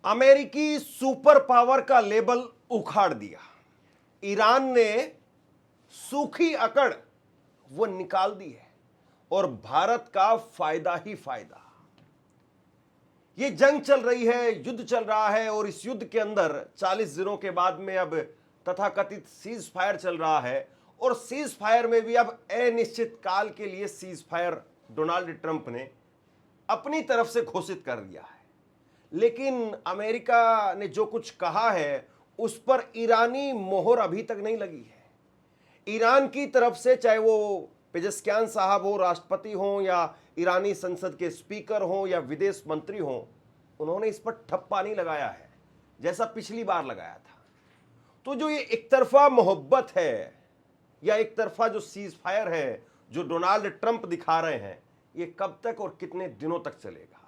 अमेरिकी super power का label उखाड़ दिया। ईरान ने सूखी अकड़ वो निकाल दी है और भारत का फायदा ही फायदा। ये जंग चल रही है, युद्ध चल रहा है और इस युद्ध के अंदर 40 दिनों के बाद में अब तथाकथित सीज फायर चल रहा है और सीज फायर में भी अब अनिश्चित काल के लिए सीज फायर डोनाल्ड ट्रंप ने अपनी तरफ से घोषित कर दिया है। लेकिन अमेरिका ने जो कुछ कहा है उस पर ईरानी मोहर अभी तक नहीं लगी है। ईरान की तरफ से चाहे वो पेजेस्कियान साहब हो, राष्ट्रपति हो, या ईरानी संसद के स्पीकर हो या विदेश मंत्री हो, उन्होंने इस पर ठप्पा नहीं लगाया है जैसा पिछली बार लगाया था। तो जो ये एक तरफा मोहब्बत है या एक तरफा जो सीज फायर है जो डोनाल्ड ट्रंप दिखा रहे हैं, ये कब तक और कितने दिनों तक चलेगा?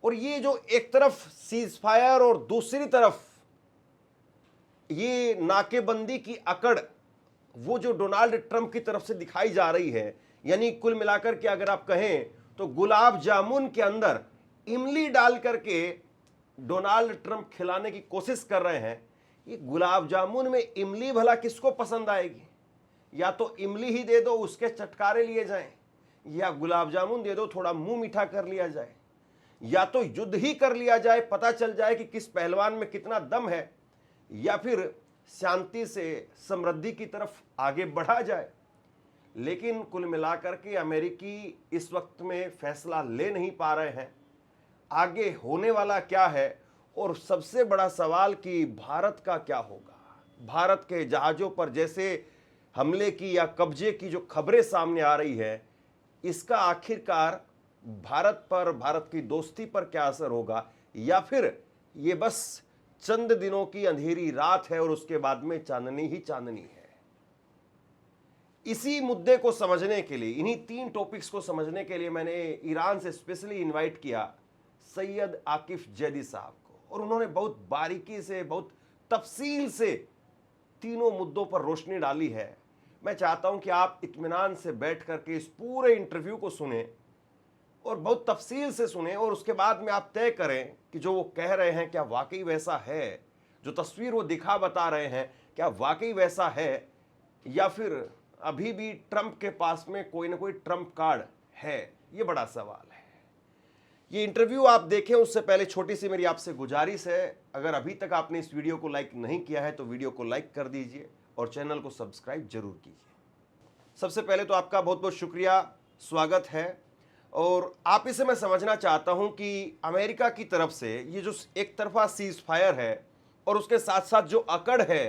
और ये जो एक तरफ सीज फायर और दूसरी तरफ ये नाकेबंदी की अकड़ वो जो डोनाल्ड ट्रंप की तरफ से दिखाई जा रही है, यानी कुल मिलाकर के अगर आप कहें तो गुलाब जामुन के अंदर इमली डाल करके डोनाल्ड ट्रंप खिलाने की कोशिश कर रहे हैं। ये गुलाब जामुन में इमली भला किसको पसंद आएगी? या तो इमली ही दे दो, उसके चटकारे लिए जाएं, या गुलाब जामुन दे दो, थोड़ा मुंह मीठा कर लिया जाए, या तो युद्ध ही कर लिया जाए, पता चल जाए कि किस पहलवान में कितना दम है, या फिर शांति से समृद्धि की तरफ आगे बढ़ा जाए। लेकिन कुल मिलाकर के अमेरिकी इस वक्त में फैसला ले नहीं पा रहे हैं आगे होने वाला क्या है। और सबसे बड़ा सवाल कि भारत का क्या होगा। भारत के जहाज़ों पर जैसे हमले की या कब्जे की जो खबरें सामने आ रही है, इसका आखिरकार भारत पर, भारत की दोस्ती पर क्या असर होगा, या फिर ये बस चंद दिनों की अंधेरी रात है और उसके बाद में चांदनी ही चांदनी है। इसी मुद्दे को समझने के लिए, इन्हीं 3 टॉपिक्स को समझने के लिए मैंने ईरान से स्पेशली इनवाइट किया सैयद आकिफ जैदी साहब को, और उन्होंने बहुत बारीकी से, बहुत तफसील से तीनों मुद्दों पर रोशनी डाली है। मैं चाहता हूं कि आप इत्मीनान से बैठ करके इस पूरे इंटरव्यू को सुने और बहुत तफसील से सुने, और उसके बाद में आप तय करें कि जो वो कह रहे हैं क्या वाकई वैसा है, जो तस्वीर वो दिखा बता रहे हैं क्या वाकई वैसा है, या फिर अभी भी ट्रंप के पास में कोई ना कोई ट्रंप कार्ड है। ये बड़ा सवाल है। ये इंटरव्यू आप देखें उससे पहले छोटी सी मेरी आपसे गुजारिश है, अगर अभी तक आपने इस वीडियो को लाइक नहीं किया है तो वीडियो को लाइक कर दीजिए और चैनल को सब्सक्राइब जरूर कीजिए। सबसे पहले तो आपका बहुत बहुत शुक्रिया, स्वागत है। और आप इसे मैं समझना चाहता हूं कि अमेरिका की तरफ से ये जो एक तरफा सीज फायर है और उसके साथ साथ जो अकड़ है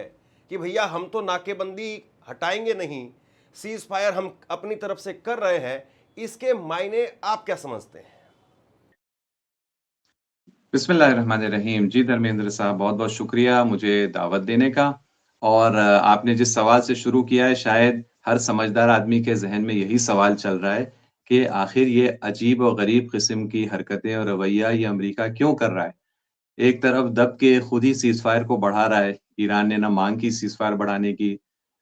कि भैया हम तो नाकेबंदी हटाएंगे नहीं, सीज फायर हम अपनी तरफ से कर रहे हैं, इसके मायने आप क्या समझते हैं? बिस्मिल्लाहिर्रहमानिर्रहीम। जी धर्मेंद्र साहब, बहुत बहुत शुक्रिया मुझे दावत देने का। और आपने जिस सवाल से शुरू किया है, शायद हर समझदार आदमी के जहन में यही सवाल चल रहा है कि आखिर ये अजीब और गरीब किस्म की हरकतें और रवैया ये अमेरिका क्यों कर रहा है। एक तरफ दब के खुद ही सीज फायर को बढ़ा रहा है। ईरान ने ना मांग की सीज फायर बढ़ाने की,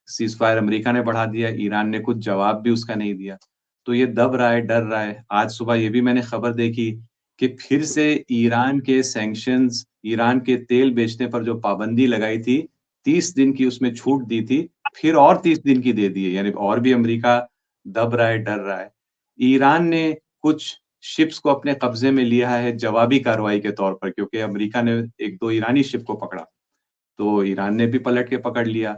सीज फायर अमेरिका ने बढ़ा दिया, ईरान ने कुछ जवाब भी उसका नहीं दिया। तो ये दब रहा है, डर रहा है। आज सुबह ये भी मैंने खबर देखी कि फिर से ईरान के सैंक्शंस, ईरान के तेल बेचने पर जो पाबंदी लगाई थी, 30 दिन की उसमें छूट दी थी, फिर और 30 दिन की दे दी है। यानी और भी अमेरिका दब रहा है, डर रहा है। ईरान ने कुछ शिप्स को अपने कब्जे में लिया है जवाबी कार्रवाई के तौर पर, क्योंकि अमेरिका ने 1-2 ईरानी शिप को पकड़ा, तो ईरान ने भी पलट के पकड़ लिया।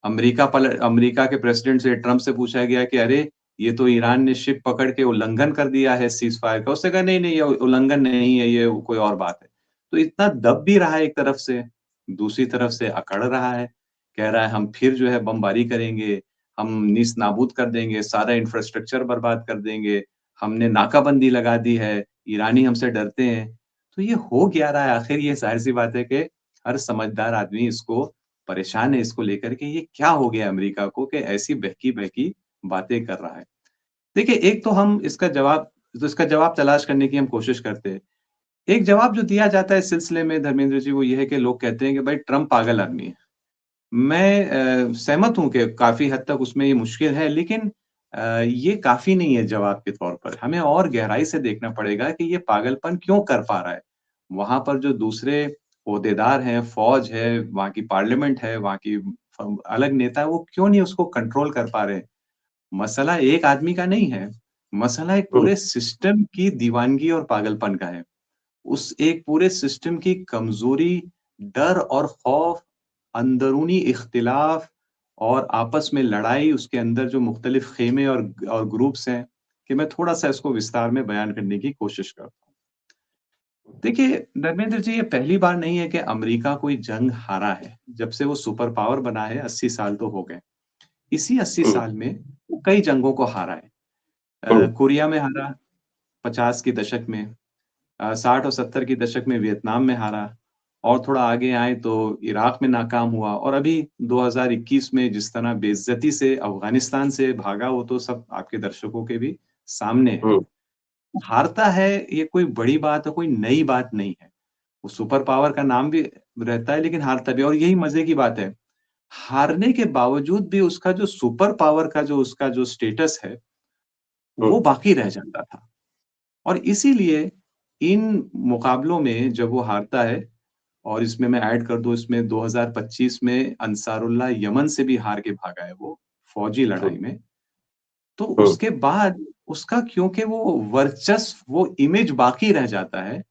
अमेरिका के प्रेसिडेंट से, ट्रंप से पूछा गया कि अरे ये तो ईरान ने शिप पकड़ के उल्लंघन कर दिया है सीज फायर का। उसने कहा नहीं नहीं, ये उल्लंघन नहीं है, ये कोई और बात है। तो इतना दब भी रहा है एक तरफ से, दूसरी तरफ से अकड़ रहा है, कह रहा है हम फिर जो है बमबारी करेंगे, हम नीस नाबूद कर देंगे, सारा इंफ्रास्ट्रक्चर बर्बाद कर देंगे, हमने नाकाबंदी लगा दी है, ईरानी हमसे डरते हैं। तो ये हो क्या रहा है आखिर? ये जाहिर सी बात है कि हर समझदार आदमी इसको परेशान है, इसको लेकर के ये क्या हो गया अमेरिका को कि ऐसी बहकी-बहकी बातें कर रहा है। देखिए, एक तो हम इसका जवाब तलाश करने की हम कोशिश करते हैं। एक जवाब जो दिया जाता है इस सिलसिले में धर्मेंद्र जी, वो ये है कि लोग कहते हैं कि भाई ट्रंप पागल आदमी है। मैं सहमत हूँ कि काफ़ी हद तक उसमें ये मुश्किल है, लेकिन ये काफ़ी नहीं है जवाब के तौर पर। हमें और गहराई से देखना पड़ेगा कि ये पागलपन क्यों कर पा रहा है। वहाँ पर जो दूसरे ओहदेदार हैं, फ़ौज है, वहाँ की पार्लियामेंट है, वहाँ की अलग नेता है, वो क्यों नहीं उसको कंट्रोल कर पा रहे? मसला एक आदमी का नहीं है, मसला एक हुँ, पूरे सिस्टम की दीवानगी और पागलपन का है। उस एक पूरे सिस्टम की कमज़ोरी, डर और खौफ, अंदरूनी इख्तिलाफ और आपस में लड़ाई, उसके अंदर जो मुख्तलिफ ख़ेमे और ग्रुप्स हैं, कि मैं थोड़ा-सा इसको विस्तार में बयान करने की कोशिश करता हूँ। देखिए, धर्मेंद्र जी, ये पहली बार नहीं है कि अमेरिका कोई जंग हारा है। जब से वो सुपर पावर बना है, 80 साल तो हो गए। इसी 80 हुँ, साल में वो कई जंगों को हारा है। हुँ, कोरिया में हारा 50 के दशक में, 60 और 70 के दशक में वियतनाम में हारा, और थोड़ा आगे आएँ तो इराक में नाकाम हुआ, और अभी 2021 में जिस तरह बेइज्जती से अफ़गानिस्तान से भागा, वो तो सब आपके दर्शकों के भी सामने है। हुँ, हारता है, ये कोई बड़ी बात है, कोई नई बात नहीं है। वो सुपर पावर का नाम भी रहता है, लेकिन हारता भी है, और यही मज़े की बात है। हारने के बावजूद भी उसका जो सुपर पावर का जो उसका जो स्टेटस है, हुँ, वो बाकी रह जाता था। और इसीलिए इन मुकाबलों में जब वो हारता है, और इसमें मैं ऐड कर दूँ, इसमें 2025 में अंसारुल्लाह यमन से भी हार के भागा है वो, फौजी हुँ, लड़ाई में। तो हुँ, उसके बाद उसका क्योंकि वो वर्चस्व, वो इमेज बाकी रह जाता है,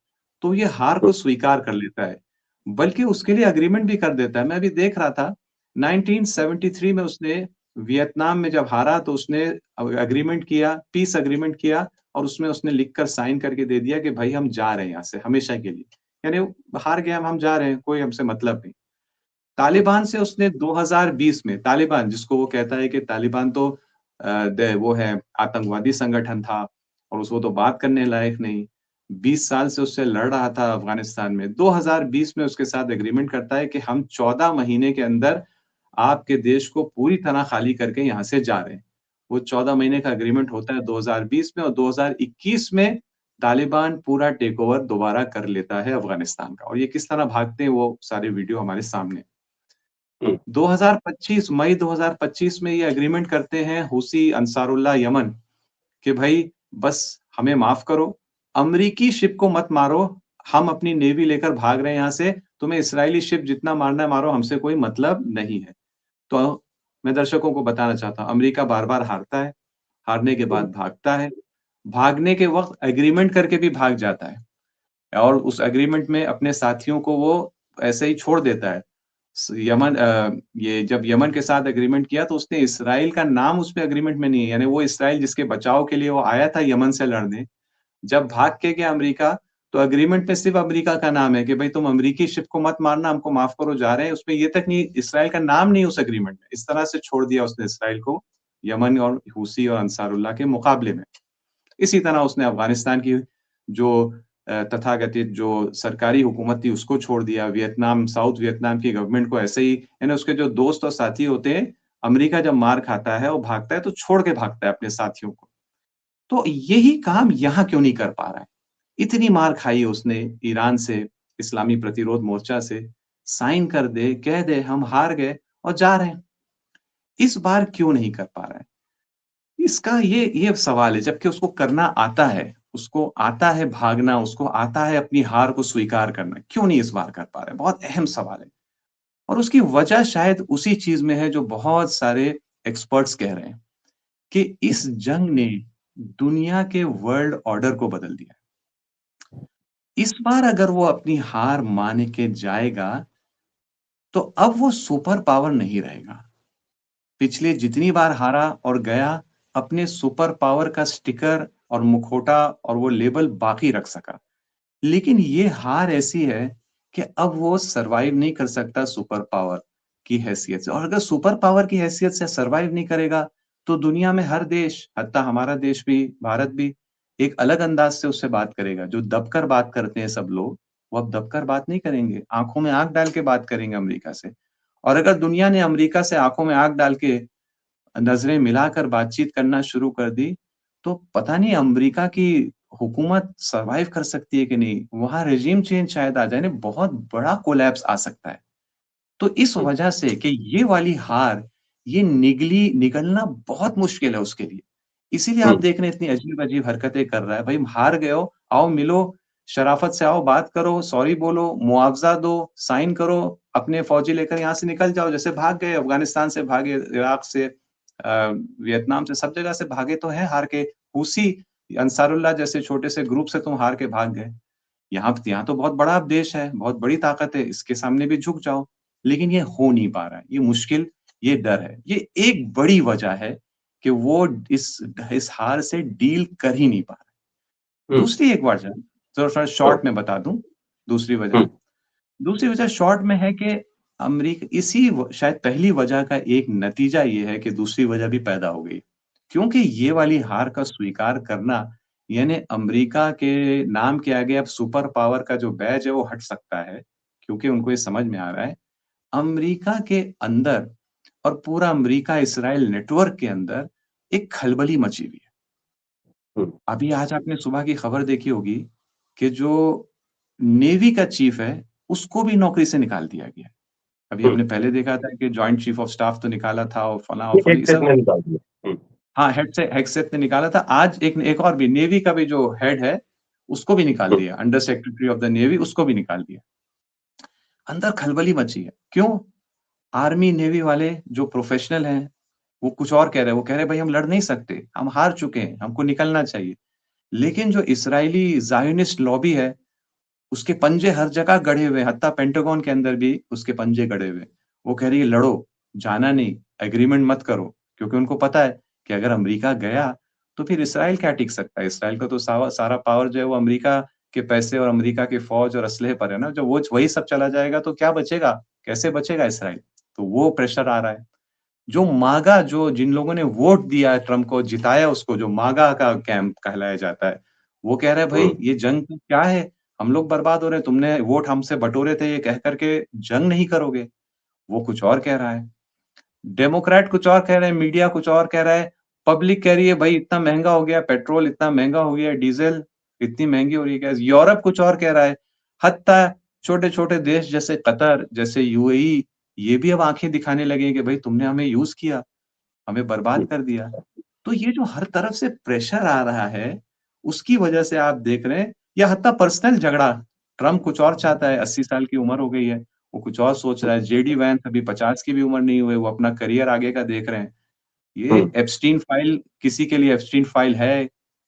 तो ये हार हुँ, को स्वीकार कर लेता है। बल्कि उसके लिए एग्रीमेंट भी कर देता है। मैं अभी देख रहा था, 1973 में उसने वियतनाम में जब हारा, तो उसने एग्रीमेंट किया, पीस एग्रीमेंट किया, और उसमें उसने लिखकर साइन करके दे दिया कि भाई हम जा रहे हैं यहाँ से हमेशा के लिए। यानी हार गए हम जा रहे हैं, कोई हमसे मतलब नहीं। हुँ, तालिबान से उसने 2020 में, तालिबान जिसको वो कहता है कि तालिबान तो वो है आतंकवादी संगठन था, और उसको तो बात करने लायक नहीं। 20 साल से उससे लड़ रहा था अफ़गानिस्तान में। 2020 में उसके साथ एग्रीमेंट करता है कि हम 14 महीने के अंदर आपके देश को पूरी तरह खाली करके यहाँ से जा रहे हैं। वो 14 महीने का एग्रीमेंट होता है 2020 में, और 2021 में तालिबान पूरा टेक ओवर दोबारा कर लेता है अफ़गानिस्तान का, और ये किस तरह भागते हैं वो सारे वीडियो हमारे सामने हैं। हुँ, 2025 मई 2025 में ये एग्रीमेंट करते हैं हुसी अंसारुल्लाह यमन कि भाई बस हमें माफ करो, अमरीकी शिप को मत मारो, हम अपनी नेवी लेकर भाग रहे हैं यहाँ से, तुम्हें इस्राएली शिप जितना मारना है मारो, हमसे कोई मतलब नहीं है। तो मैं दर्शकों को बताना चाहता हूँ, अमेरिका बार-बार हारता है, हारने के हुँ, बाद भागता है, भागने के वक़्त एग्रीमेंट करके भी भाग जाता है, और उस एग्रीमेंट में अपने साथियों को वो ऐसे ही छोड़ देता है। ये जब यमन के साथ एग्रीमेंट किया, तो उसने इस्राएल का नाम उसपे एग्रीमेंट में नहीं है, यानी वो इस्राएल जिसके बचाव के लिए वो आया था यमन से लड़ने, जब भाग के गया अमेरिका, तो एग्रीमेंट में सिर्फ़ अमेरिका का नाम है कि भाई तुम अमेरिकी शिप को मत मारना, हमको माफ़ करो, जा रहे हैं। उसमें ये तक नहीं, इस्राएल का नाम नहीं उस एग्रीमेंट में। इस तरह से छोड़ दिया उसने इस्राएल को, यमन और हूसी और अंसारुल्लाह के मुकाबले में। इसी तरह उसने अफ़गानिस्तान की जो तथाकथित जो सरकारी हुकूमत थी उसको छोड़ दिया, वियतनाम, साउथ वियतनाम की गवर्नमेंट को ऐसे ही, यानी उसके जो दोस्त और साथी होते हैं, अमेरिका जब मार खाता है और भागता है, तो छोड़ के भागता है अपने साथियों को। तो यही काम यहाँ क्यों नहीं कर पा रहा है? इतनी मार खाई उसने ईरान से, इस्लामी प्रतिरोध मोर्चा से, साइन कर दे, कह दे हम हार गए और जा रहे हैं। इस बार क्यों नहीं कर पा रहा है? इसका ये सवाल है, जबकि उसको करना आता है, उसको आता है भागना, उसको आता है अपनी हार को स्वीकार करना, क्यों नहीं इस बार कर पा रहा है? बहुत अहम सवाल है, और उसकी वजह शायद उसी चीज़ में है जो बहुत सारे एक्सपर्ट्स कह रहे हैं, कि इस जंग ने दुनिया के वर्ल्ड ऑर्डर को बदल दिया है। इस बार अगर वो अपनी हार मान के जाएगा, तो अब वो सुपर पावर नहीं रहेगा। पिछले जितनी बार हारा और गया, अपने सुपर पावर का स्टिकर और मुखौटा और वो लेबल बाकी रख सका। लेकिन ये हार ऐसी है कि अब वो सर्वाइव नहीं कर सकता सुपर पावर की हैसियत से, और अगर सुपर पावर की हैसियत से सर्वाइव नहीं करेगा, तो दुनिया में हर देश, हत्ता हमारा देश भी, भारत भी, एक अलग अंदाज से उससे बात करेगा। जो दबकर बात करते हैं सब लोग, वो अब दबकर बात नहीं करेंगे, आँखों में आँख डाल के बात करेंगे अमेरिका से। और अगर दुनिया ने अमेरिका से आँखों में आँख डाल के नज़रें मिलाकर बातचीत करना शुरू कर दी, तो पता नहीं अमेरिका की हुकूमत सर्वाइव कर सकती है कि नहीं? वहाँ रेज़ीम चेंज शायद आ जाए ना, बहुत बड़ा कोलैप्स आ सकता है। तो इस हुँ, वजह से कि ये वाली हार, ये निगलना बहुत मुश्किल है उसके लिए। इसीलिए आप हुँ, देख रहे हैं इतनी अजीब-अजीब हरकतें कर रहा है। भाई हार गए हो, आओ मिलो, शराफत से आओ, बात करो, सॉरी बोलो, मुआवजा दो, साइन करो, अपने फौजी लेकर यहाँ से निकल जाओ। जैसे भाग गए, अफ़गानिस्तान से भागे, इराक से, वियतनाम से, सब जगह से भागे तो हैं हार के। हुसी, अंसारुल्लाह जैसे छोटे से ग्रुप से तुम हार के भाग गए। यहाँ तो बहुत बड़ा देश है, बहुत बड़ी ताकत है, इसके सामने भी झुक जाओ। लेकिन ये हो नहीं पा रहा है, ये मुश्किल, ये डर है। ये एक बड़ी वजह है कि वो इस हार से डील कर ही नहीं पा रहा है। हुँ, दूसरी एक वजह, थोड़ा हाँ, शॉर्ट में बता दूँ, दूसरी वजह। हुँ, दूसरी वजह शॉर्ट में है कि शायद पहली वजह का एक नतीजा ये है कि दूसरी वजह भी पैदा हो गई। क्योंकि ये वाली हार का स्वीकार करना, यानी अमेरिका के नाम के आगे अब सुपर पावर का जो बैज है वो हट सकता है, क्योंकि उनको ये समझ में आ रहा है, अमेरिका के अंदर और पूरा अमेरिका-इज़राइल नेटवर्क के अंदर एक खलबली मची हुई है। हुँ, अभी आज आपने सुबह की खबर देखी होगी कि जो नेवी का चीफ है, उसको भी नौकरी से निकाल दिया गया है। अभी हुँ, हमने पहले देखा था कि जॉइंट चीफ ऑफ स्टाफ तो निकाला था और फलाँ-फलाँ ये एक सेट सब। में निकाल दिया। हुँ, हाँ, हेगसेथ ने निकाला था। आज एक और भी नेवी का भी जो हेड है, उसको भी निकाल हुँ, दिया। Under secretary of the navy उसको भी निकाल दिया। अंदर खलबली मची है। क्यों? आर्मी, नेवी वाले जो प्रोफेशनल हैं, वो कुछ और कह रहे हैं। वो कह रहे हैं भाई हम लड़ नहीं सकते, हम हार चुके हैं, हमको निकलना चाहिए। लेकिन जो इज़राइली ज़ायोनिस्ट लॉबी है, उसके पंजे हर जगह गड़े हुए हैं, हत्ता पेंटागन के अंदर भी उसके पंजे गड़े हुए हैं। वो कह रही है लड़ो, जाना नहीं, एग्रीमेंट मत करो, क्योंकि उनको पता है कि अगर अमेरिका गया, तो फिर इज़राइल क्या टिक सकता है? इज़राइल का तो सारा पावर जो है वो अमेरिका के पैसे और अमेरिका की फ़ौज और असलहे पर है ना, जब वही सब चला जाएगा तो क्या बचेगा? कैसे बचेगा इज़राइल? तो वो प्रेशर आ रहा है। जो मागा जो जिन लोगों ने वोट दिया है ट्रम्प को, जिताया उसको, जो मागा का कैंप कहलाया जाता है, वो कह रहा है हुँ, भई ये जंग तो क्या है? हम लोग बर्बाद हो रहे हैं, तुमने वोट हमसे बटोरे थे ये कह कर के जंग नहीं करोगे। वो कुछ और कह रहा है। डेमोक्रेट कुछ और कह रहे हैं, मीडिया कुछ और कह रहा है, पब्लिक कह रही है भई इतना महँगा हो गया, पेट्रोल इतना महँगा हो गया, डीज़ल इतनी महँगी हो रही है गैस। यूरोप कुछ और कह रहा है। हत्ता छोटे-छोटे देश जैसे कतर, जैसे यूएई, ये भी अब आँखें दिखाने लगे हैं कि भई तुमने हमें यूज़ किया, हमें बर्बाद हुँ, कर दिया। तो ये जो हर तरफ से प्रेशर आ रहा है, उसकी वजह से आप देख रहे हैं, या हत्ता पर्सनल झगड़ा, ट्रम्प कुछ और चाहता है, 80 साल की उम्र हो गई है, वो कुछ और सोच रहा है, जेडी वैंस अभी 50 की भी उम्र नहीं हुई, वो अपना करियर आगे का देख रहे हैं। हुँ, ये एप्स्टीन फाइल, किसी के लिए एप्स्टीन फाइल है,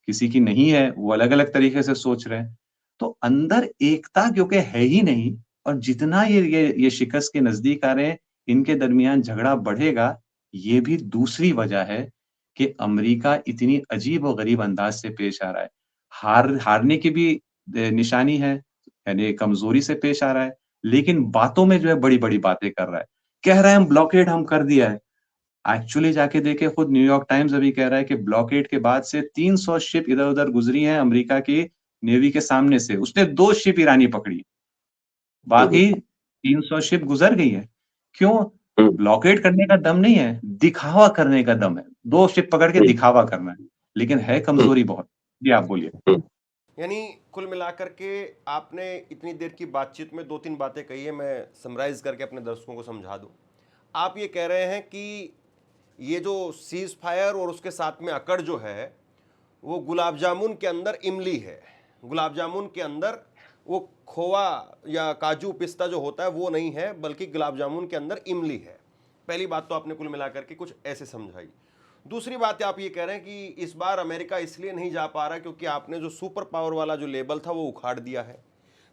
किसी की नहीं है, वो अलग-अलग तरीके से सोच रहे हैं। तो अंदर एकता क्योंकि है ही नहीं, और जितना ये शिकस्त के नज़दीक आ रहे हैं, इनके दरमियान झगड़ा बढ़ेगा, ये भी दूसरी वजह है कि अमेरिका इतनी अजीब और गरीब अंदाज़ से पेश आ रहा है। हारने की भी निशानी है, यानी कमज़ोरी से पेश आ रहा है, लेकिन बातों में जो है बड़ी-बड़ी बातें कर रहा है। कह रहा है हम ब्लॉकेड हम कर दिया है। एक्चुअली जाके देखें, खुद न्यूयॉर्क टाइम्स अभी कह रहा है कि ब्लॉकेड के बाद से 300 शिप इधर-उधर गुज़री हैं अमेरिका की नेवी के सामने से। उसने 2 शिप ईरानी पकड़ी, हुँ, बाकी 300 शिप गुज़र गई हैं। क्यों? हुँ, ब्लॉकेड करने का दम नहीं है, दिखावा करने का दम है। 2 शिप पकड़ के हुँ, दिखावा करना है, लेकिन है हुँ, कमज़ोरी बहुत। जी, आप बोलिए। हुँ, यानी कुल मिलाकर के आपने इतनी देर की बातचीत में दो तीन बातें कही है, मैं समराइज करके अपने दर्शकों को समझा दूं। आप ये कह रहे हैं कि ये जो सीज फायर और उसके साथ में अकड़ जो है, वो गुलाब जामुन के अंदर इमली है। गुलाब जामुन के अंदर वो खोआ या काजू पिस्ता जो होता है वो नहीं है, बल्कि गुलाब जामुन के अंदर इमली है। पहली बात तो आपने कुल मिलाकर के कुछ ऐसे समझाई। दूसरी बात आप ये कह रहे हैं कि इस बार अमेरिका इसलिए नहीं जा पा रहा क्योंकि आपने जो सुपर पावर वाला जो लेबल था वो उखाड़ दिया है।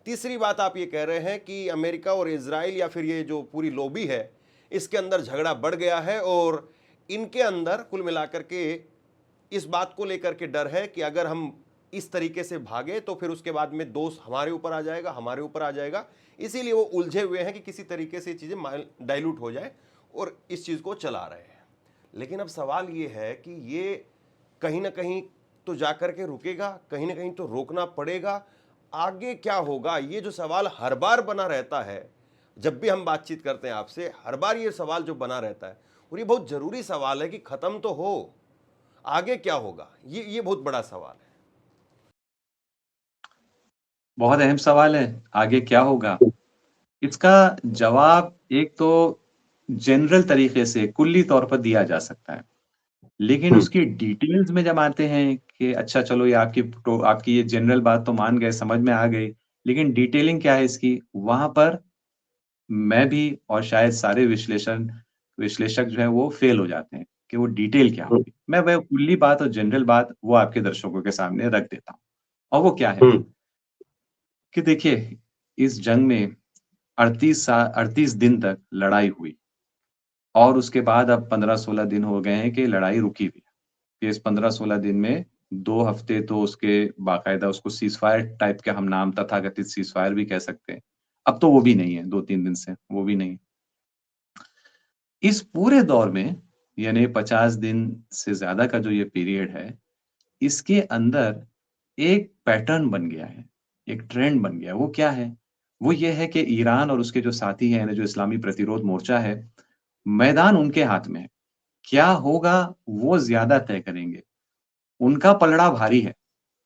तीसरी बात आप ये कह रहे हैं कि अमेरिका और इजराइल या फिर ये जो पूरी लॉबी है, इसके अंदर झगड़ा बढ़ गया है और इनके अंदर कुल मिलाकर के इस बात को लेकर के डर है कि अगर हम इस तरीके से भागे तो फिर उसके बाद में दोष हमारे ऊपर आ जाएगा, हमारे ऊपर आ जाएगा। इसीलिए वो उलझे हुए हैं कि किसी तरीके से चीज़ें डाइल्यूट हो जाए और इस चीज़ को चला रहे हैं। लेकिन अब सवाल ये है कि ये कहीं ना कहीं तो जाकर के रुकेगा, कहीं ना कहीं तो रोकना पड़ेगा। आगे क्या होगा, ये जो सवाल हर बार बना रहता है, जब भी हम बातचीत करते हैं आपसे, हर बार ये सवाल जो बना रहता है, और ये बहुत जरूरी सवाल है कि खत्म तो हो, आगे क्या होगा, ये बहुत बड़ा सवाल है। बहुत अहम सवाल है, आगे क्या होगा? इसका जवाब एक तो जनरल तरीके से, कुल्ली तौर पर दिया जा सकता है। लेकिन उसकी डिटेल्स में जब आते हैं कि अच्छा चलो ये आपकी ये जनरल बात तो मान गए, समझ में आ गई, लेकिन डिटेलिंग क्या है इसकी? वहाँ पर मैं भी और शायद सारे विश्लेषक जो हैं वो फेल हो जाते हैं कि वो डिटेल क्या होगी। मैं वह कुल्ली बात और जनरल बात वो आपके दर्शकों के सामने रख देता हूँ। और वो क्या है कि देखिए, इस जंग में 38 दिन तक लड़ाई हुई और उसके बाद अब 15-16 दिन हो गए हैं कि लड़ाई रुकी हुई है। कि इस 15-16 दिन में 2 हफ्ते तो उसके बाकायदा उसको सीज़फायर टाइप के हम नाम तथाकथित सीज़फायर भी कह सकते हैं। अब तो वो भी नहीं है, 2-3 दिन से, वो भी नहीं है। इस पूरे दौर में यानी 50 दिन से ज़्यादा का जो ये पीरियड है, इसके अंदर एक पैटर्न बन गया है, एक ट्रेंड बन गया है। वो क्या है? वो ये है कि ईरान और उसके जो साथी हैं, यानी जो इस्लामी प्रतिरोध मोर्चा है, मैदान उनके हाथ में है। क्या होगा, वो ज़्यादा तय करेंगे। उनका पलड़ा भारी है,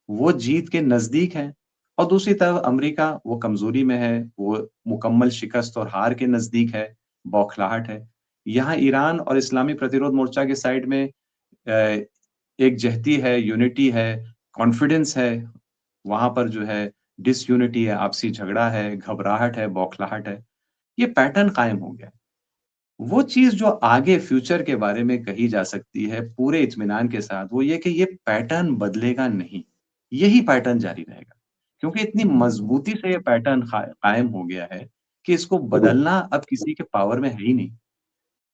वो जीत के नज़दीक हैं और दूसरी तरफ अमेरिका वो कमज़ोरी में है, वो मुकम्मल शिकस्त और हार के नज़दीक है, बौखलाहट है। यहाँ ईरान और इस्लामी प्रतिरोध मोर्चा के साइड में अ, एकजहती है, यूनिटी है, कॉन्फिडेंस है, वहाँ पर जो है डिसयूनिटी है, आपसी झगड़ा है, घबराहट है, बौखलाहट है। ये पैटर्न कायम हो गया है। वो चीज़ जो आगे फ्यूचर के बारे में कही जा सकती है पूरे इत्मीनान के साथ, वो ये कि ये पैटर्न बदलेगा नहीं, यही पैटर्न जारी रहेगा। क्योंकि इतनी मज़बूती से ये पैटर्न कायम हो गया है कि इसको बदलना अब किसी के पावर में है ही नहीं।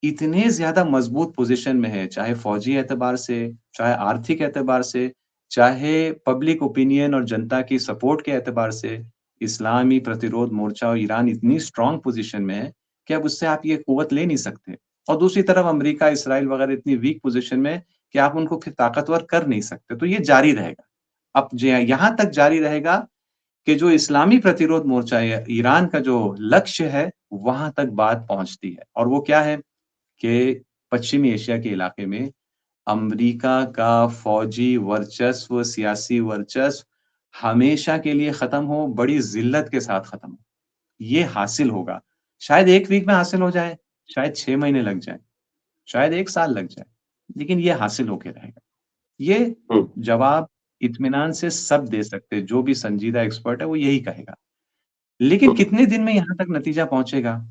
इतने ज़्यादा मज़बूत पोज़ीशन में है, चाहे फ़ौजी एतबार से, चाहे आर्थिक एतबार से, चाहे पब्लिक ओपिनियन और जनता की सपोर्ट के एतबार से, इस्लामी प्रतिरोध मोर्चा और ईरान इतनी स्ट्रॉन्ग पोज़ीशन में है कि अब उससे आप ये कुव्वत ले नहीं सकते। और दूसरी तरफ अमेरिका, इसराइल वग़ैरह इतनी वीक पोज़ीशन में है कि आप उनको फिर ताकतवर कर नहीं सकते। तो ये जारी रहेगा। अब ज यहाँ तक जारी रहेगा कि जो इस्लामी प्रतिरोध मोर्चा या ईरान का जो लक्ष्य है, वहाँ तक बात पहुँचती है। और वो क्या है? कि पश्चिमी एशिया के इलाके में अमेरिका का फ़ौजी वर्चस्व, सियासी वर्चस्व हमेशा के लिए ख़त्म हो, बड़ी ज़िल्लत के साथ ख़त्म हो। ये हासिल होगा। शायद 1 वीक में हासिल हो जाए, शायद 6 महीने लग जाएँ, शायद 1 साल लग जाए, लेकिन ये हासिल होके रहेगा। ये जवाब इत्मीनान से सब दे सकते हैं, जो भी संजीदा एक्सपर्ट है वो यही कहेगा। लेकिन कितने दिन में यहाँ तक नतीजा पहुँचेगा?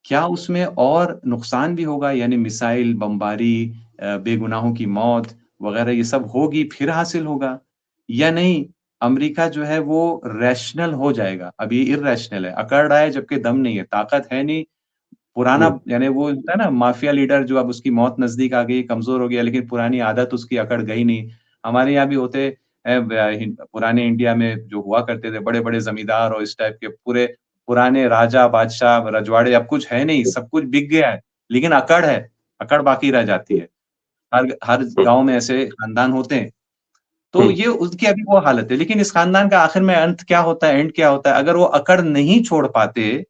क्या उसमें और नुकसान भी होगा यानी मिसाइल, बमबारी बेगुनाहों की मौत वग़ैरह ये सब होगी फिर हासिल होगा? या नहीं अमेरिका जो है वो रैशनल हो जाएगा, अब ये इर्रेशनल है, अकड़ रहा है जबकि दम नहीं है, ताकत है नहीं, पुराना यानी वो होता है ना माफिया लीडर जो अब उसकी मौत नज़दीक आ गई, कमज़ोर हो गया लेकिन पुरानी आदत उसकी अकड़ गई नहीं। हमारे यहाँ भी होते पुराने इंडिया में जो हुआ करते थे बड़े-बड़े ज़मींदार और इस टाइप के पूरे पुराने राजा, बादशाह, रजवाड़े अब कुछ है नहीं, सब कुछ बिक गया है, लेकिन अकड़ है, अकड़ बाकी रह जाती है। हर हर गाँव में ऐसे खानदान होते हैं। तो ये उसकी अभी वो हालत है, लेकिन इस खानदान का आखिर में अंत क्या होता है, एंड क्या होता है? अगर वो अकड़ नहीं छोड़ पाते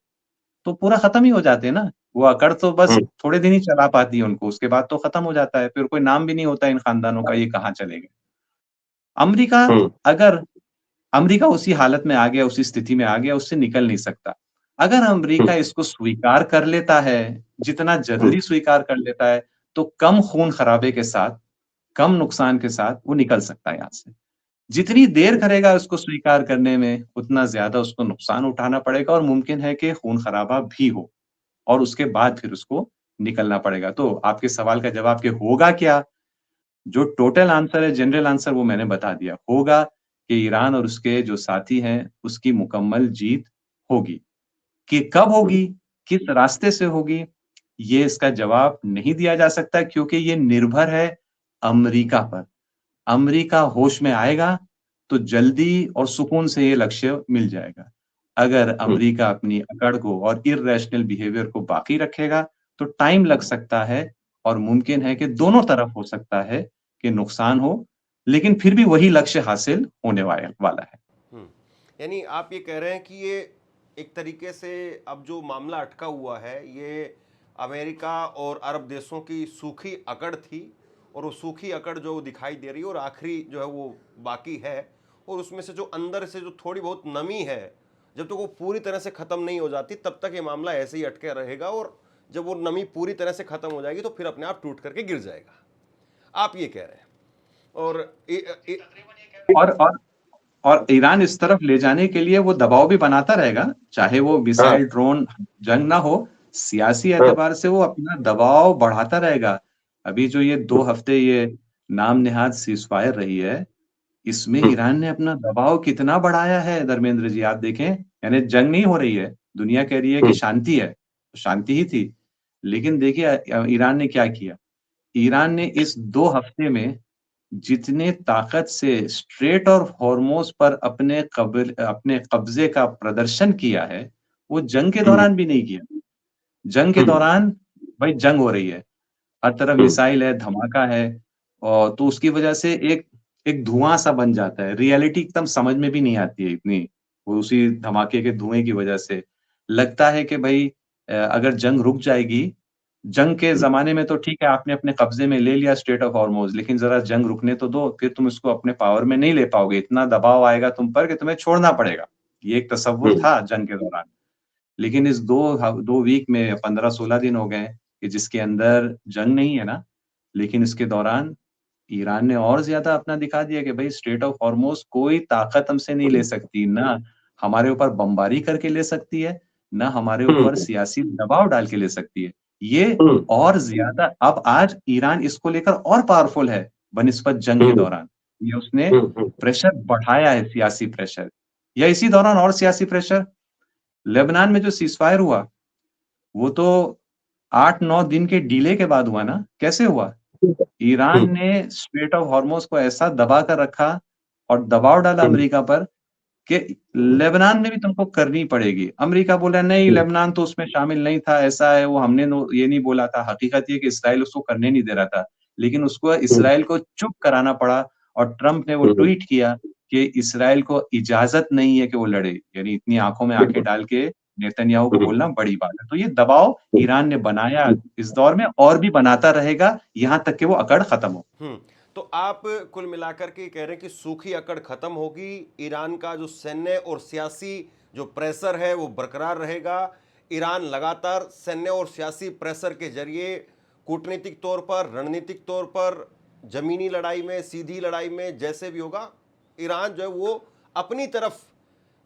तो पूरा खत्म ही हो जाते हैं ना। वो अकड़ तो बस थोड़े दिन ही चला पाती है उनको, उसके बाद तो खत्म हो जाता है, फिर कोई नाम भी नहीं होता इन खानदानों का, ये कहाँ चले गए। अमेरिका अगर अमेरिका उसी हालत में आ गया, उसी स्थिति में आ गया, उससे निकल नहीं सकता। अगर अमेरिका इसको स्वीकार कर लेता है, जितना जल्दी स्वीकार कर लेता है, तो कम खून-खराबे के साथ, कम नुकसान के साथ वो निकल सकता है यहाँ से। जितनी देर करेगा उसको स्वीकार करने में, उतना ज़्यादा उसको नुकसान उठाना पड़ेगा और मुमकिन है कि खून-खराबा भी हो। और उसके बाद फिर उसको निकलना पड़ेगा। तो आपके सवाल का जवाब कि होगा क्या? जो टोटल आंसर है, जनरल आंसर वो मैंने बता दिया। होगा कि ईरान और उसके जो साथी हैं, उसकी मुकम्मल जीत होगी। कि कब होगी, किस रास्ते से होगी, ये इसका जवाब नहीं दिया जा सकता क्योंकि ये निर्भर है अमेरिका पर। अमेरिका होश में आएगा, तो जल्दी और सुकून से ये लक्ष्य मिल जाएगा। अगर अमेरिका अपनी अकड़ को और इर्रेशनल बिहेवियर को बाकी रखेगा, तो टाइम लग सकता है और मुमकिन है कि दोनों तरफ हो सकता है कि नुकसान हो, लेकिन फिर भी वही लक्ष्य हासिल होने वाला है। हम्म, यानी आप ये कह रहे हैं कि ये एक तरीके से अब जो मामला अटका हुआ है ये अमेरिका और अरब देशों की सूखी अकड़ थी और वो सूखी अकड़ जो दिखाई दे रही है और आखिरी जो है वो बाकी है और उसमें से जो अंदर से जो थोड़ी बहुत नमी है जब तक वो पूरी तरह से ख़त्म नहीं हो जाती तब तक ये मामला ऐसे ही अटके रहेगा और जब वो नमी पूरी तरह से ख़त्म हो जाएगी तो फिर अपने आप टूट करके गिर जाएगा। आप ये कह रहे हैं। और और और और ईरान इस तरफ ले जाने के लिए वो दबाव भी बनाता रहेगा, चाहे वो हाँ, मिसाइल, ड्रोन जंग ना हो, सियासी हाँ, एतबार से वो अपना दबाव बढ़ाता रहेगा। अभी जो ये 2 हफ्ते ये नाम नेहाद सीज़फायर रही है, इसमें हुँ, ईरान ने अपना दबाव कितना बढ़ाया है धर्मेंद्र जी, आप देखें, यानी जंग नहीं हो रही है, दुनिया कह रही है कि हुँ, शांति है, तो शांति ही थी। लेकिन देखिए ईरान ने क्या किया? ईरान ने इस 2 हफ्ते में जितने ताकत से स्ट्रेट और हॉर्मोज़ पर अपने कब्ज़े का प्रदर्शन किया है, वो जंग के हुँ, दौरान भी नहीं किया। जंग के हुँ, दौरान भाई जंग हो रही है, हर तरफ हुँ, मिसाइल है, धमाका है और तो उसकी वजह से एक एक धुआँ-सा बन जाता है। रियलिटी एकदम समझ में भी नहीं आती है इतनी, वो उसी धमाके के धुएँ की वजह से। लगता है कि भई अगर जंग रुक जाएगी, जंग के हुँ, ज़माने में तो ठीक है आपने अपने कब्ज़े में ले लिया स्ट्रेट ऑफ हॉर्मोज़, लेकिन ज़रा जंग रुकने तो दो, फिर तुम इसको अपने पावर में नहीं ले पाओगे, इतना दबाव आएगा तुम पर कि तुम्हें छोड़ना पड़ेगा। ये एक तसव्वुर हुँ, था जंग के दौरान। लेकिन इस 2 वीक में 15-16 दिन हो गए हैं कि जिसके अंदर जंग नहीं है ना, लेकिन इसके दौरान ईरान ने और ज़्यादा अपना दिखा दिया कि भई स्ट्रेट ऑफ हॉर्मोज़ कोई ताकत हमसे नहीं ले सकती, ना हमारे ऊपर बमबारी करके ले सकती है, ना हमारे हुँ, ऊपर सियासी दबाव डाल के ले सकती है। ये हुँ, और ज़्यादा अब आज ईरान इसको लेकर और पावरफुल है बनिस्बत जंग के हुँ, दौरान। ये उसने हुँ, हुँ, प्रेशर बढ़ाया है सियासी प्रेशर या इसी दौरान और सियासी प्रेशर लेबनान में जो सीज़फायर हुआ, वो तो 8-9 दिन के डिले के बाद हुआ ना, कैसे हुआ? हुँ, ईरान ने स्ट्रेट ऑफ हॉर्मोज़ को ऐसा दबा कर रखा और दबाव डाला हुँ, अमेरिका पर कि हुँ, लेबनान में भी तुमको करनी पड़ेगी। अमेरिका बोला नहीं हुँ, लेबनान तो उसमें शामिल नहीं था, ऐसा है वो हमने नो ये नहीं बोला था। हकीकत ये है कि इज़राइल उसको करने नहीं दे रहा था। लेकिन उसको हुँ, इज़राइल को चुप कराना पड़ा और ट्रम्प ने वो हुँ, ट्वीट किया कि इज़राइल को इजाज़त नहीं है कि वो लड़े। यानी इतनी आँखों में आँखें बिल्कुल। डाल के नेतन्याहू को हुँ, बोलना बड़ी बात है। तो ये दबाव हुँ, ईरान ने बनाया हुँ, इस दौर में और भी बनाता रहेगा, यहाँ तक कि वो अकड़ खत्म हो। हम्म। तो आप कुल मिलाकर के कह रहे हैं कि सूखी अकड़ खत्म होगी, ईरान का जो सैन्य और सियासी जो प्रेशर है वो बरकरार रहेगा। ईरान लगातार सैन्य और सियासी प्रेशर के जरिए कूटनीतिक तौर पर, रणनीतिक तौर पर, जमीनी लड़ाई में, सीधी लड़ाई में, जैसे भी होगा, ईरान जो है वो अपनी तरफ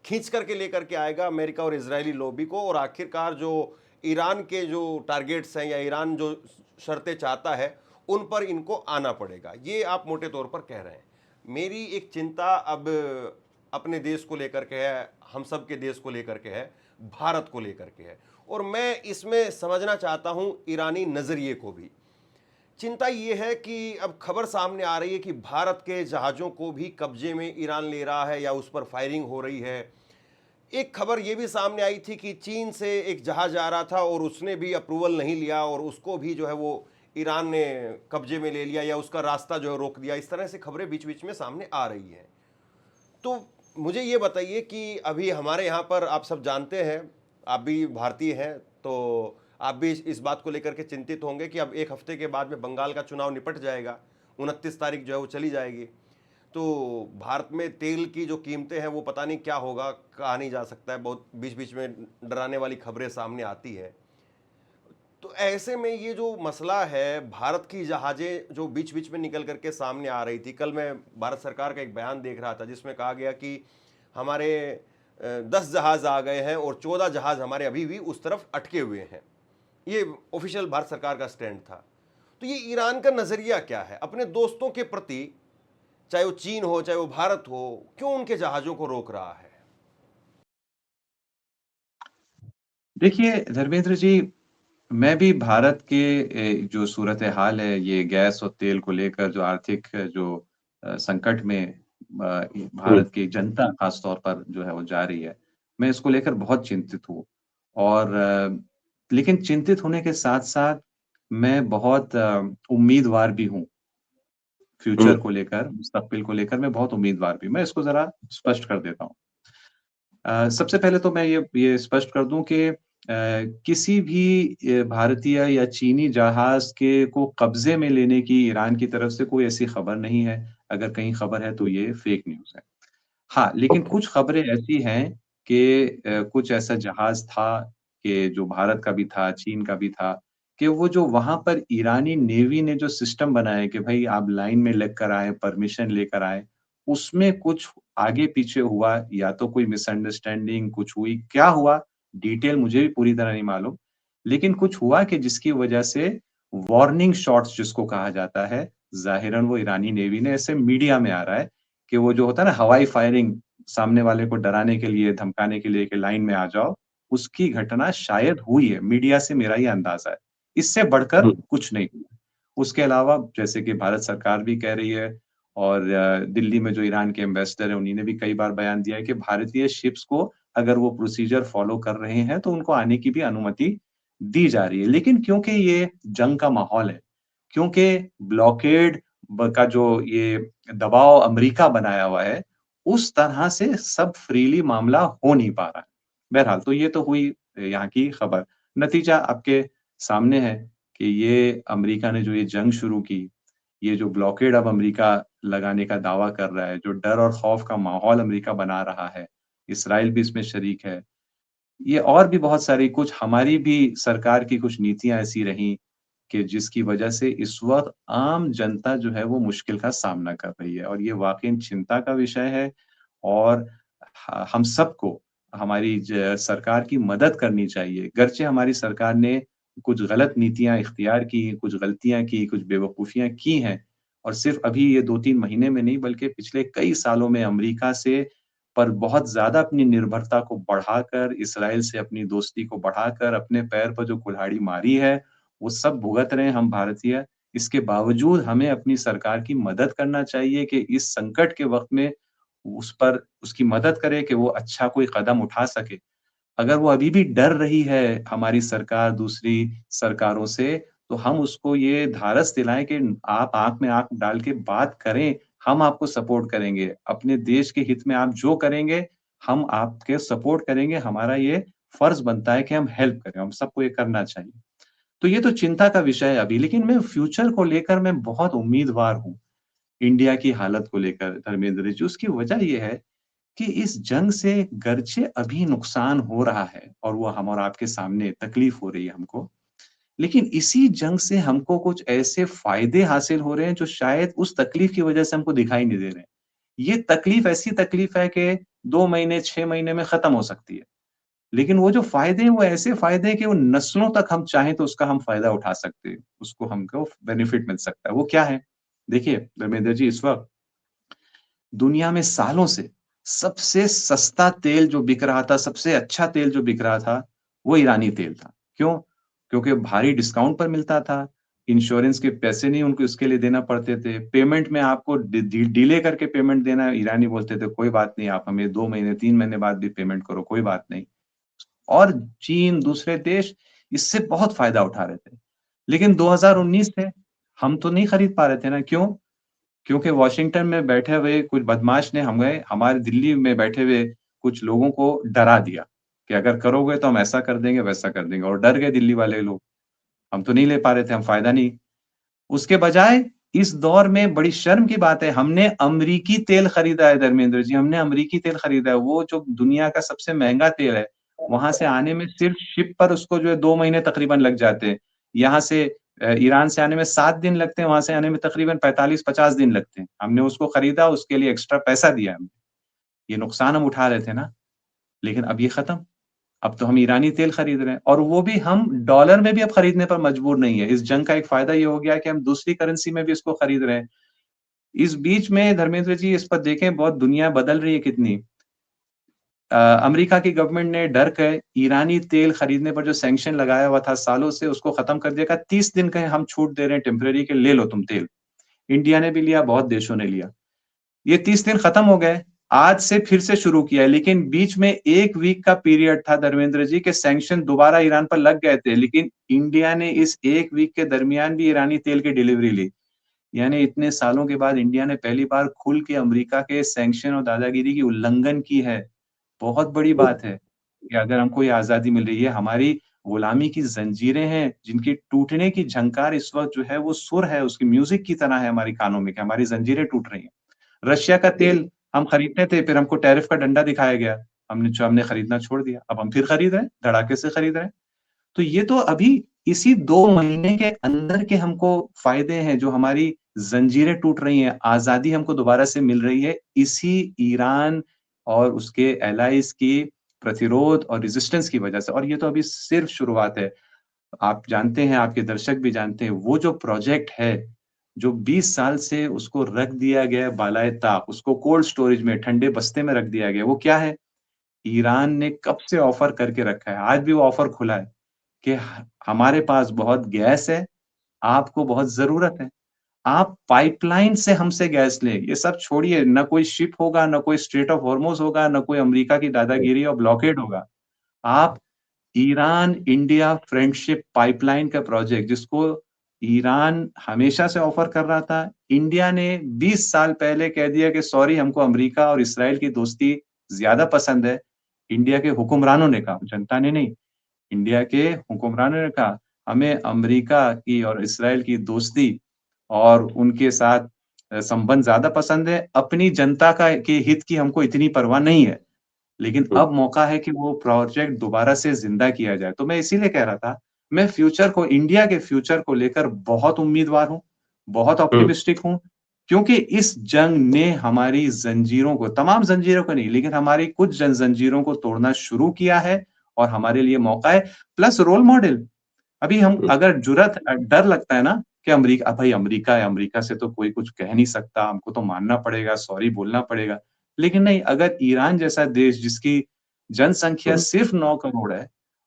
खींच करके लेकर के आएगा अमेरिका और इजरायली लॉबी को। और आखिरकार जो ईरान के जो टारगेट्स हैं या ईरान जो शर्तें चाहता है उन पर इनको आना पड़ेगा, ये आप मोटे तौर पर कह रहे हैं। मेरी एक चिंता अब अपने देश को लेकर के है, हम सब के देश को लेकर के है, भारत को लेकर के है। और मैं इसमें समझना चाहता हूं ईरानी नज़रिए को भी। चिंता ये है कि अब खबर सामने आ रही है कि भारत के जहाज़ों को भी कब्जे में ईरान ले रहा है या उस पर फायरिंग हो रही है। एक खबर ये भी सामने आई थी कि चीन से एक जहाज आ रहा था और उसने भी अप्रूवल नहीं लिया और उसको भी जो है वो ईरान ने कब्जे में ले लिया या उसका रास्ता जो है रोक दिया। इस तरह से खबरें बीच बीच में सामने आ रही हैं। तो मुझे ये बताइए कि अभी हमारे यहाँ पर आप सब जानते हैं, आप भी भारतीय हैं, तो आप भी इस बात को लेकर के चिंतित होंगे कि अब एक हफ्ते के बाद में बंगाल का चुनाव निपट जाएगा, 29 तारीख जो है वो चली जाएगी। तो भारत में तेल की जो कीमतें हैं वो पता नहीं क्या होगा, कहा नहीं जा सकता है। बहुत बीच बीच में डराने वाली खबरें सामने आती है। तो ऐसे में ये जो मसला है, भारत की जहाजें जो बीच बीच में निकल करके सामने आ रही थी, कल मैं भारत सरकार का एक बयान देख रहा था जिसमें कहा गया कि हमारे 10 जहाज आ गए हैं और 14 जहाज हमारे अभी भी उस तरफ अटके हुए हैं। ये ऑफिशियल भारत सरकार का स्टैंड था। तो ये ईरान का नजरिया क्या है अपने दोस्तों के प्रति, चाहे वो चीन हो चाहे वो भारत हो, क्यों उनके जहाजों को रोक रहा है? देखिए धर्मेंद्र जी, मैं भी भारत के जो सूरत-ए-हाल है, ये गैस और तेल को लेकर जो आर्थिक जो संकट में हुँ, भारत की जनता ख़ास तौर पर जो है वो जा रही है, मैं इसको लेकर बहुत चिंतित हूँ। और लेकिन चिंतित होने के साथ-साथ मैं बहुत उम्मीदवार भी हूँ, हुँ, फ्यूचर को लेकर, मुस्तक़बिल को लेकर मैं बहुत उम्मीदवार भी हूँ। मैं इसको ज़रा स्पष्ट कर देता हूँ। सबसे पहले तो मैं ये स्पष्ट कर दूँ कि किसी भी भारतीय या चीनी जहाज़ के को कब्ज़े में लेने की ईरान की तरफ से कोई ऐसी खबर नहीं है। अगर कहीं खबर है तो ये फ़ेक न्यूज़ है। हाँ, लेकिन ओके। कुछ खबरें ऐसी हैं कि कुछ ऐसा जहाज़ था कि जो भारत का भी था, चीन का भी था, कि वो जो वहां पर ईरानी नेवी ने जो सिस्टम बनाया है कि भाई आप लाइन में लग कर आए, परमिशन लेकर आए, उसमें कुछ आगे पीछे हुआ, या तो कोई मिसअंडरस्टैंडिंग कुछ हुई, क्या हुआ डिटेल मुझे भी पूरी तरह नहीं मालूम, लेकिन कुछ हुआ कि जिसकी वजह से वार्निंग शॉट्स जिसको कहा जाता है, जाहिरन वो ईरानी नेवी ने, ऐसे मीडिया में आ रहा है कि वो जो होता है ना हवाई फायरिंग, सामने वाले को डराने के लिए, धमकाने के लिए कि लाइन में आ जाओ, उसकी घटना शायद हुई है, मीडिया से मेरा ये अंदाजा है। इससे बढ़कर हम्म, कुछ नहीं हुआ। उसके अलावा जैसे कि भारत सरकार भी कह रही है, और दिल्ली में जो ईरान के एम्बेसडर हैं, उन्होंने भी कई बार बयान दिया है कि भारतीय शिप्स को अगर वो प्रोसीजर फॉलो कर रहे हैं, तो उनको आने की भी अनुमति दी जा रही है। लेकिन क्योंकि ये जंग का माहौल है, क्योंकि ब्लॉकेड का जो ये दबाव अमेरिका बनाया हुआ है, उस तरह से सब फ्रीली मामला हो नहीं पा रहा है। बहरहाल तो ये तो हुई यहाँ की खबर। नतीजा आपके सामने है कि ये अमेरिका ने जो ये जंग शुरू की, ये जो ब्लॉकेड अब अमेरिका लगाने का दावा कर रहा है, जो डर और खौफ का माहौल अमेरिका बना रहा है, इसराइल भी इसमें शरीक है। ये और भी बहुत सारी, कुछ हमारी भी सरकार की कुछ नीतियाँ ऐसी रहीं कि जिसकी वजह से इस वक़्त आम जनता जो है वो मुश्किल का सामना कर रही है, और ये वाक़ई चिंता का विषय है। और हम सबको हमारी सरकार की मदद करनी चाहिए। गरचे हमारी सरकार ने कुछ गलत नीतियाँ इख्तियार की, कुछ गलतियाँ की, कुछ बेवकूफ़ियाँ की हैं, और सिर्फ़ अभी ये 2-3 महीने में नहीं, बल्कि पिछले कई सालों में अमेरिका से पर बहुत ज़्यादा अपनी निर्भरता को बढ़ाकर, इसराइल से अपनी दोस्ती को बढ़ाकर, अपने पैर पर जो कुल्हाड़ी मारी है, वो सब भुगत रहे हैं हम भारतीय। इसके बावजूद हमें अपनी सरकार की मदद करना चाहिए कि इस संकट के वक़्त में उस पर उसकी मदद करे कि वो अच्छा कोई कदम उठा सके। अगर वो अभी भी डर रही है हमारी सरकार दूसरी सरकारों से, तो हम उसको ये धारस दिलाएँ कि आप आँख में आँख डाल के बात करें, हम आपको सपोर्ट करेंगे। अपने देश के हित में आप जो करेंगे, हम आपके सपोर्ट करेंगे। हमारा ये फ़र्ज़ बनता है कि हम हेल्प करें, हम सबको ये करना चाहिए। तो ये तो चिंता का विषय है अभी, लेकिन मैं फ्यूचर को लेकर मैं बहुत उम्मीदवार हूँ, इंडिया की हालत को लेकर धर्मेंद्र जी। उसकी वजह ये है कि इस जंग से गर्चे अभी नुकसान हो रहा है, और वो हम और आपके सामने तकलीफ हो रही है हमको। लेकिन इसी जंग से हमको कुछ ऐसे फ़ायदे हासिल हो रहे हैं जो शायद उस तकलीफ की वजह से हमको दिखाई नहीं दे रहे हैं। ये तकलीफ ऐसी तकलीफ है कि 2 महीने, 6 महीने में खत्म हो सकती है। लेकिन वो जो फ़ायदे हैं वो ऐसे फ़ायदे हैं कि वो नस्लों तक हम चाहें तो उसका हम फ़ायदा उठा सकते हैं। उसको हमको बेनिफिट मिल सकता है। वो क्या है? देखिए धर्मेंद्र जी, इस वक़्त दुनिया में सालों से सबसे सस्ता तेल जो बिक रहा था, सबसे अच्छा तेल जो बिक रहा था, वो ईरानी तेल था। क्यों? क्योंकि भारी डिस्काउंट पर मिलता था, इंश्योरेंस के पैसे नहीं उनको इसके लिए देना पड़ते थे, पेमेंट में आपको डिले करके पेमेंट देना है, ईरानी बोलते थे कोई बात नहीं, आप हमें 2 महीने, 3 महीने बाद भी पेमेंट करो, कोई बात नहीं। और चीन, दूसरे देश इससे बहुत फ़ायदा उठा रहे थे। लेकिन 2019 से हम तो नहीं खरीद पा रहे थे ना, क्यों? क्योंकि वॉशिंगटन में बैठे हुए कुछ बदमाश ने हमें हमारे दिल्ली में बैठे हुए कुछ लोगों को डरा दिया कि अगर करोगे तो हम ऐसा कर देंगे, वैसा कर देंगे, और डर गए दिल्ली वाले लोग। हम तो नहीं ले पा रहे थे, हम फ़ायदा नहीं। उसके बजाय इस दौर में बड़ी शर्म की बात है, हमने अमरीकी तेल खरीदा है धर्मेंद्र जी, हमने अमरीकी तेल खरीदा है, वो जो दुनिया का सबसे महँगा तेल है। वहाँ से आने में सिर्फ़ शिप पर उसको जो है 2 महीने तकरीबन लग जाते हैं। यहाँ से ईरान से आने में 7 दिन लगते हैं, वहाँ से आने में तकरीबन 45-50 दिन लगते हैं। हमने उसको खरीदा, उसके लिए एक्स्ट्रा पैसा दिया हमने। ये नुकसान हम उठा रहे थे ना, लेकिन अब ये खत्म। अब तो हम ईरानी तेल खरीद रहे हैं, और वो भी हम डॉलर में भी अब खरीदने पर मजबूर नहीं है। इस जंग का एक फ़ायदा ये हो गया है कि हम दूसरी करेंसी में भी इसको खरीद रहे हैं। इस बीच में धर्मेंद्र जी इस पर देखें बहुत दुनिया बदल रही है कितनी। अमेरिका की गवर्नमेंट ने डर के ईरानी तेल खरीदने पर जो सैंक्शन लगाया हुआ था सालों से, उसको खत्म कर दिया, कहा 30 दिन का हम छूट दे रहे हैं टेम्परेरी के, ले लो तुम तेल। इंडिया ने भी लिया, बहुत देशों ने लिया। ये 30 दिन खत्म हो गए, आज से फिर से शुरू किया है, लेकिन बीच में 1 वीक का पीरियड था धर्मेंद्र जी के सैंक्शन दोबारा ईरान पर लग गए थे, लेकिन इंडिया ने इस 1 वीक के दरमियान भी ईरानी तेल की डिलीवरी ली। यानी इतने सालों के बाद इंडिया ने पहली बार खुल के अमेरिका के सैंक्शन और दादागिरी की उल्लंघन की है। बहुत बड़ी बात है कि अगर हमको ये आज़ादी मिल रही है, हमारी गुलामी की ज़ंजीरें हैं, जिनकी टूटने की झंकार इस वक़्त जो है वो सुर है, उसकी म्यूज़िक की तरह है हमारी कानों में कि हमारी ज़ंजीरें टूट रही हैं। रशिया का तेल हम खरीदते थे, फिर हमको टैरिफ का डंडा दिखाया गया। हमने खरीदना छोड़ दिया। अब हम फिर खरीद रहे हैं, धड़ाके से खरीद रहे हैं। तो ये तो अभी इसी 2 महीने के अंदर के हमको फायदे हैं, जो हमारी जंजीरें टूट रही हैं, आज़ादी हमको दोबारा से मिल रही है, इसी ईरान और उसके एलाइज़ की प्रतिरोध और रेजिस्टेंस की वजह से। और ये तो अभी सिर्फ शुरुआत है। आप जानते हैं, आपके दर्शक भी जानते हैं, वो जो प्रोजेक्ट है, जो 20 साल से उसको रख दिया गया है बालाए ताक, उसको कोल्ड स्टोरेज में, ठंडे बस्ते में रख दिया गया है, वो क्या है? ईरान ने कब से ऑफर करके रखा है, आज भी वो ऑफर खुला है कि हमारे पास बहुत गैस है, आपको बहुत ज़रूरत है। आप पाइपलाइन से हमसे गैस लें, ये सब छोड़िए, ना कोई शिप होगा, ना कोई स्ट्रेट ऑफ हॉर्मुज़ होगा, ना कोई अमेरिका की दादागिरी और ब्लॉकेड होगा। आप ईरान इंडिया फ्रेंडशिप पाइपलाइन का प्रोजेक्ट, जिसको ईरान हमेशा से ऑफर कर रहा था, इंडिया ने 20 साल पहले कह दिया कि सॉरी, हमको अमेरिका और इस्राएल की दोस्ती ज़्यादा पसंद है। इंडिया के हुक्मरानों ने कहा, जनता ने नहीं। इंडिया के हुक्मरानों ने कहा, हमें अमेरिका की और इस्राएल की दोस्ती और उनके साथ संबंध ज़्यादा पसंद है। अपनी जनता का के हित की हमको इतनी परवाह नहीं है। लेकिन अब मौका है कि वो प्रोजेक्ट दोबारा से ज़िंदा किया जाए। तो मैं इसीलिए कह रहा था, मैं फ्यूचर को, इंडिया के फ्यूचर को लेकर बहुत उम्मीदवार हूँ, बहुत ऑप्टिमिस्टिक हूँ, क्योंकि इस जंग ने हमारी ज़ंजीरों को, तमाम ज़ंजीरों को नहीं, लेकिन हमारी कुछ ज़ंजीरों को तोड़ना शुरू किया है और हमारे लिए मौका है। प्लस रोल मॉडल, अभी हम अगर डर लगता है ना कि भाई अमेरिका है, अमेरिका से तो कोई कुछ कह नहीं सकता, हमको तो मानना पड़ेगा, सॉरी बोलना पड़ेगा। लेकिन नहीं, अगर ईरान जैसा देश, जिसकी जनसंख्या सिर्फ 9 करोड़ है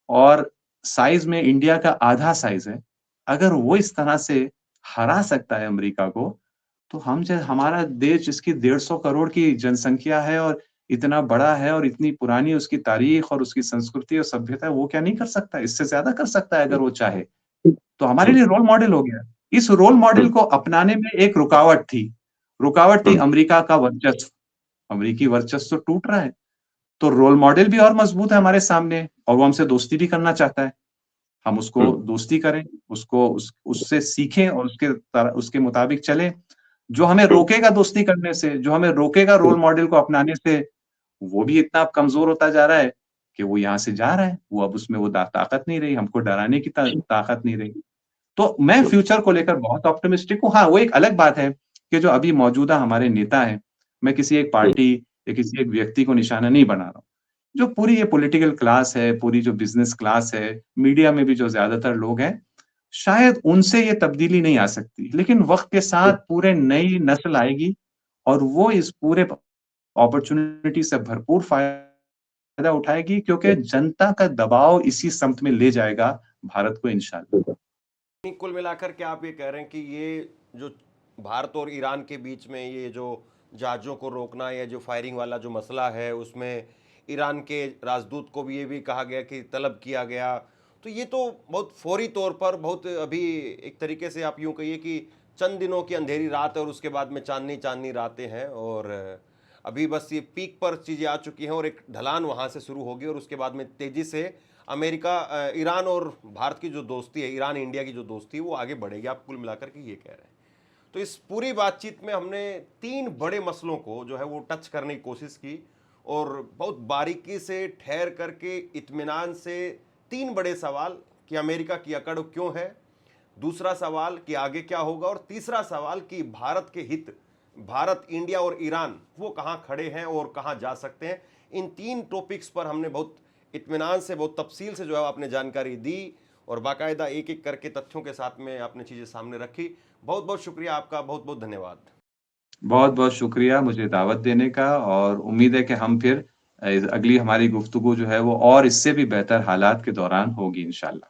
और साइज़ में इंडिया का आधा साइज़ है, अगर वो इस तरह से हरा सकता है अमेरिका को, तो हमारा देश, जिसकी 150 करोड़ की जनसंख्या है और इतना बड़ा है और इतनी पुरानी उसकी तारीख और उसकी संस्कृति और सभ्यता है, वो क्या नहीं कर सकता? इससे ज़्यादा कर सकता है अगर वो चाहे। तो हमारे लिए रोल मॉडल हो गया। इस रोल मॉडल को अपनाने में एक रुकावट थी। रुकावट थी अमेरिका का वर्चस्व। अमेरिकी वर्चस्व तो टूट रहा है। तो रोल मॉडल भी और मजबूत है हमारे सामने और वो हमसे दोस्ती भी करना चाहता है। हम उसको दोस्ती करें, उससे सीखें और उसके मुताबिक चलें। जो हमें रोकेगा दोस्ती करने से, जो हमें रोकेगा रोल मॉडल को अपनाने से, वो भी इतना अब कमज़ोर होता जा रहा है कि वो यहाँ से जा रहा है। वो अब उसमें वो ताकत नहीं रही, हमको डराने की ताकत नहीं रही। तो मैं फ्यूचर को लेकर बहुत ऑप्टिमिस्टिक हूँ। हाँ, वो एक अलग बात है कि जो अभी मौजूदा हमारे नेता हैं, मैं किसी एक पार्टी या किसी एक व्यक्ति को निशाना नहीं बना रहा हूँ। जो पूरी ये पॉलिटिकल क्लास है, पूरी जो बिज़नेस क्लास है, मीडिया में भी जो ज़्यादातर लोग हैं, शायद उनसे ये तब्दीली नहीं आ सकती। लेकिन वक़्त के साथ पूरे नई नस्ल आएगी और वो इस पूरे अपॉर्च्युनिटी से भरपूर फ़ायदा उठाएगी, क्योंकि जनता का दबाव इसी समत में ले जाएगा भारत को इंशाअल्लाह। कुल मिलाकर के आप ये कह रहे हैं कि ये जो भारत और ईरान के बीच में ये जो जहाज़ों को रोकना या जो फायरिंग वाला जो मसला है, उसमें ईरान के राजदूत को भी ये भी कहा गया कि तलब किया गया, तो ये तो बहुत फौरी तौर पर, बहुत अभी एक तरीके से आप यूँ कहिए कि चंद दिनों की अंधेरी रात है और उसके बाद में चांदनी चांदनी रातें हैं, और अभी बस ये पीक पर चीज़ें आ चुकी हैं और एक ढलान वहाँ से शुरू होगी और उसके बाद में तेज़ी से अमेरिका, ईरान और भारत की जो दोस्ती है, ईरान इंडिया की जो दोस्ती है, वो आगे बढ़ेगी। आप कुल मिलाकर के ये कह रहे हैं। तो इस पूरी बातचीत में हमने 3 बड़े मसलों को जो है वो टच करने की कोशिश की और बहुत बारीकी से ठहर करके इत्मीनान से 3 बड़े सवाल कि अमेरिका की अकड़ क्यों है, दूसरा सवाल कि आगे क्या होगा, और तीसरा सवाल कि भारत के हित, भारत, इंडिया और ईरान वो कहाँ खड़े हैं और कहाँ जा सकते हैं। इन 3 टॉपिक्स पर हमने बहुत इत्मीनान से, बहुत तफसील से जो है आपने जानकारी दी और बाकायदा एक एक करके तथ्यों के साथ में आपने चीज़ें सामने रखी। बहुत बहुत शुक्रिया आपका, बहुत बहुत धन्यवाद। बहुत-बहुत शुक्रिया मुझे दावत देने का, और उम्मीद है कि हम फिर अगली हमारी गुफ्तगू जो है वो और इससे भी बेहतर हालात के दौरान होगी इंशाअल्लाह।